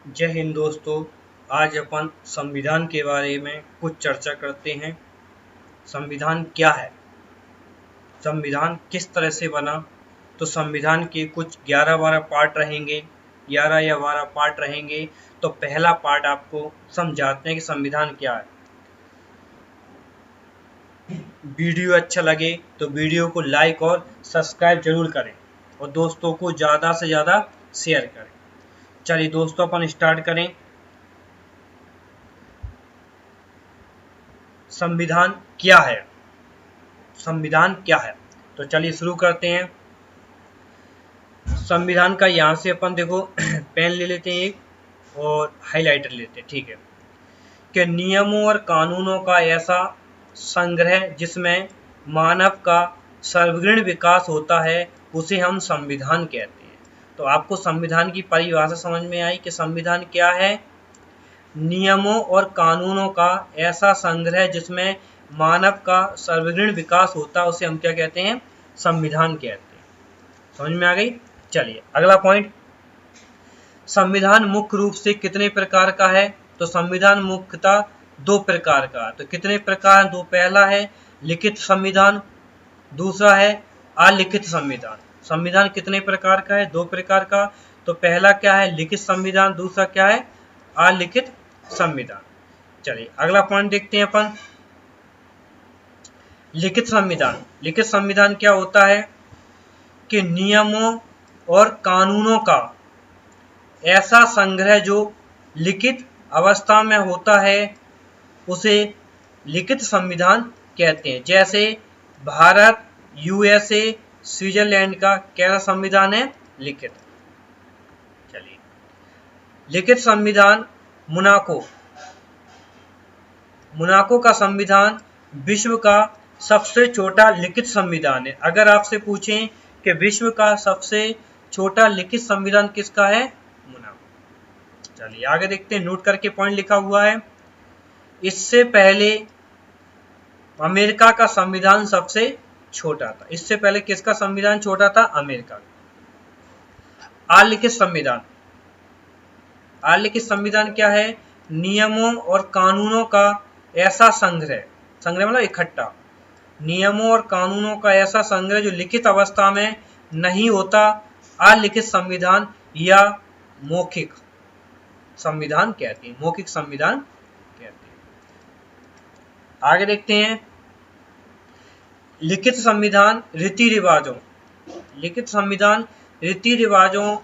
जय हिंद दोस्तों। आज अपन संविधान के बारे में कुछ चर्चा करते हैं। संविधान क्या है, संविधान किस तरह से बना। तो संविधान के कुछ 11-12 पार्ट रहेंगे, 11 या 12 पार्ट रहेंगे। तो पहला पार्ट आपको समझाते हैं कि संविधान क्या है। वीडियो अच्छा लगे तो वीडियो को लाइक और सब्सक्राइब जरूर करें और दोस्तों को ज़्यादा से ज़्यादा शेयर करें। चलिए दोस्तों, अपन स्टार्ट करें। संविधान क्या है, संविधान क्या है, तो चलिए शुरू करते हैं। संविधान का यहाँ से अपन देखो पेन ले लेते हैं एक और हाइलाइटर लेते हैं, ठीक है। कि नियमों और कानूनों का ऐसा संग्रह जिसमें मानव का सर्वग्रीण विकास होता है, उसे हम संविधान कहते हैं। तो आपको संविधान की परिभाषा समझ में आई कि संविधान क्या है। नियमों और कानूनों का ऐसा संग्रह जिसमें मानव का सर्वग्रीण विकास होता है, उसे हम क्या कहते हैं, संविधान कहते हैं। समझ में आ गई। चलिए अगला पॉइंट, संविधान मुख्य रूप से कितने प्रकार का है। तो संविधान मुख्यतः 2 प्रकार का। तो कितने प्रकार, 2। पहला है लिखित संविधान, दूसरा है अलिखित संविधान। संविधान कितने प्रकार का है, 2 प्रकार का। तो पहला क्या है, लिखित संविधान, दूसरा क्या है, अलिखित संविधान। चलिए अगला पॉइंट देखते हैं अपन, लिखित संविधान। लिखित संविधान क्या होता है कि नियमों और कानूनों का ऐसा संग्रह जो लिखित अवस्था में होता है, उसे लिखित संविधान कहते हैं। जैसे भारत, यूएसए, स्विट्जरलैंड का कैसा संविधान है, लिखित। चलिए लिखित संविधान मोनाको का संविधान विश्व का सबसे छोटा लिखित संविधान है। अगर आपसे पूछें कि विश्व का सबसे छोटा लिखित संविधान किसका है, मोनाको। चलिए आगे देखते हैं, नोट करके पॉइंट लिखा हुआ है। इससे पहले अमेरिका का संविधान सबसे छोटा था। इससे पहले किसका संविधान छोटा था, अमेरिका का। अलिखित संविधान, अलिखित संविधान क्या है, नियमों और कानूनों का ऐसा संग्रह, संग्रह मतलब इकट्ठा, नियमों और कानूनों का ऐसा संग्रह जो लिखित अवस्था में नहीं होता, अलिखित संविधान या मौखिक संविधान कहते हैं, मौखिक संविधान कहते हैं। आगे देखते हैं, लिखित संविधान रीति रिवाजों, लिखित संविधान रीति रिवाजों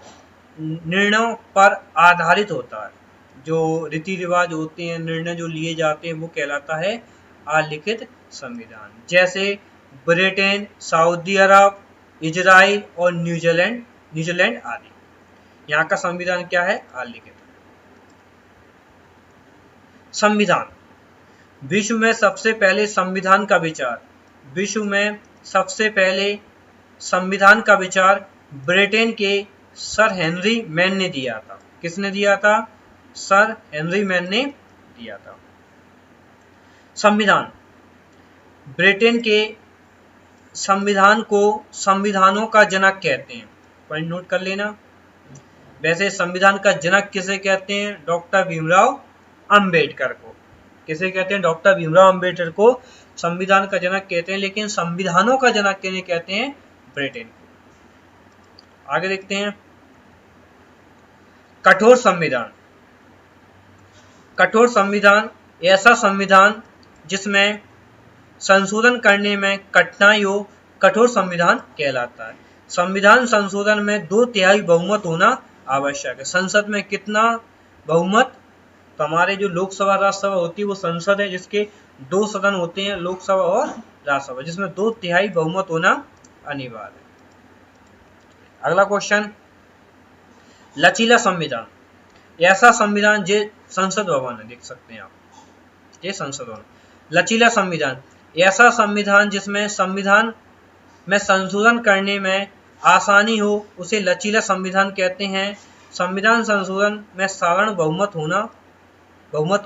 निर्णयों पर आधारित होता है। जो रीति रिवाज होते हैं, निर्णय जो लिए जाते हैं, वो कहलाता है अलिखित संविधान। जैसे ब्रिटेन, सऊदी अरब, इजराइल और न्यूजीलैंड आदि। यहाँ का संविधान क्या है, अलिखित। संविधान, विश्व में सबसे पहले संविधान का विचार, विश्व में सबसे पहले संविधान का विचार ब्रिटेन के सर हेनरी मैन ने दिया था। किसने दिया था, सर हेनरी मैन ने दिया था। संविधान, ब्रिटेन के संविधान को संविधानों का जनक कहते हैं। पॉइंट नोट कर लेना। वैसे संविधान का जनक किसे कहते हैं, डॉक्टर भीमराव अंबेडकर को। किसे कहते हैं, डॉक्टर भीमराव अंबेडकर को संविधान का जनक कहते हैं, लेकिन संविधानों का जनक किन्हें कहते हैं, ब्रिटेन को। आगे देखते हैं, कठोर संविधान। कठोर संविधान ऐसा संविधान जिसमें संशोधन करने में कठिनाई हो, कठोर संविधान कहलाता है। संविधान संशोधन में 2/3 बहुमत होना आवश्यक है। संसद में कितना बहुमत, तो हमारे जो लोकसभा राज्यसभा होती है वो संसद है, जिसके 2 सदन होते हैं, लोकसभा और राज्यसभा, जिसमें 2/3 बहुमत होना अनिवार्य है। अगला क्वेश्चन, लचीला संविधान। ऐसा संविधान, जो संसद भवन है, देख सकते हैं आप, ये संसद भवन। लचीला संविधान ऐसा संविधान जिसमें संविधान में संशोधन करने में आसानी हो, उसे लचीला संविधान कहते हैं। संविधान संशोधन में साधारण बहुमत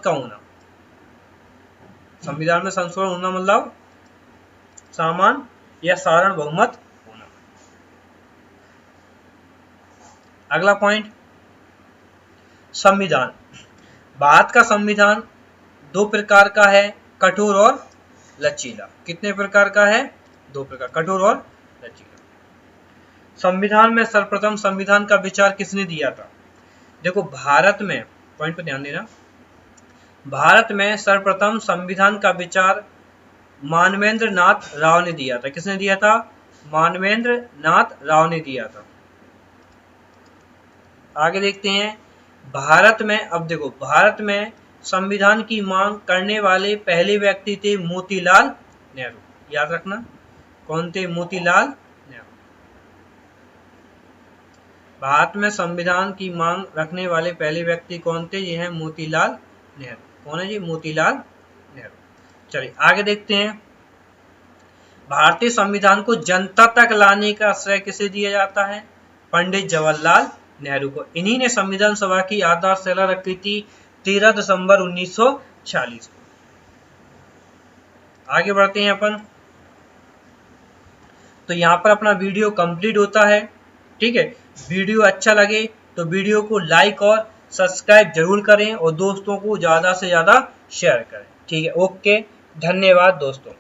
का होना, संविधान में संशोधन होना मतलब सामान्य या साधारण बहुमत होना। अगला पॉइंट, संविधान। भारत का संविधान 2 प्रकार का है, कठोर और लचीला। कितने प्रकार का है? 2 प्रकार, कठोर और लचीला। संविधान में सर्वप्रथम संविधान का विचार किसने दिया था? देखो भारत में, पॉइंट पर ध्यान देना, भारत में सर्वप्रथम संविधान का विचार मानवेंद्र नाथ राव ने दिया था। किसने दिया था? मानवेंद्र नाथ राव ने दिया था। आगे देखते हैं, भारत में, अब देखो भारत में संविधान की मांग करने वाले पहले व्यक्ति थे मोतीलाल नेहरू। याद रखना, कौन थे? मोतीलाल नेहरू। भारत में संविधान की मांग रखने वाले पहले व्यक्ति कौन थे? ये हैं मोतीलाल नेहरू। कौन है जी? मोतीलाल नेहरू। चलिए आगे देखते हैं, भारतीय संविधान को जनता तक लाने का श्रेय किसे दिया जाता है? पंडित जवाहरलाल नेहरू को। इन्हीं ने संविधान सभा की आधारशिला रखी थी 13 दिसंबर 1946 को। आगे बढ़ते हैं अपन, तो यहाँ पर अपना वीडियो कंप्लीट होता है। ठीक है, वीडियो अच्छा लगे तो वीडियो को लाइक और सब्सक्राइब जरूर करें और दोस्तों को ज्यादा से ज्यादा शेयर करें। ठीक है, ओके, धन्यवाद दोस्तों।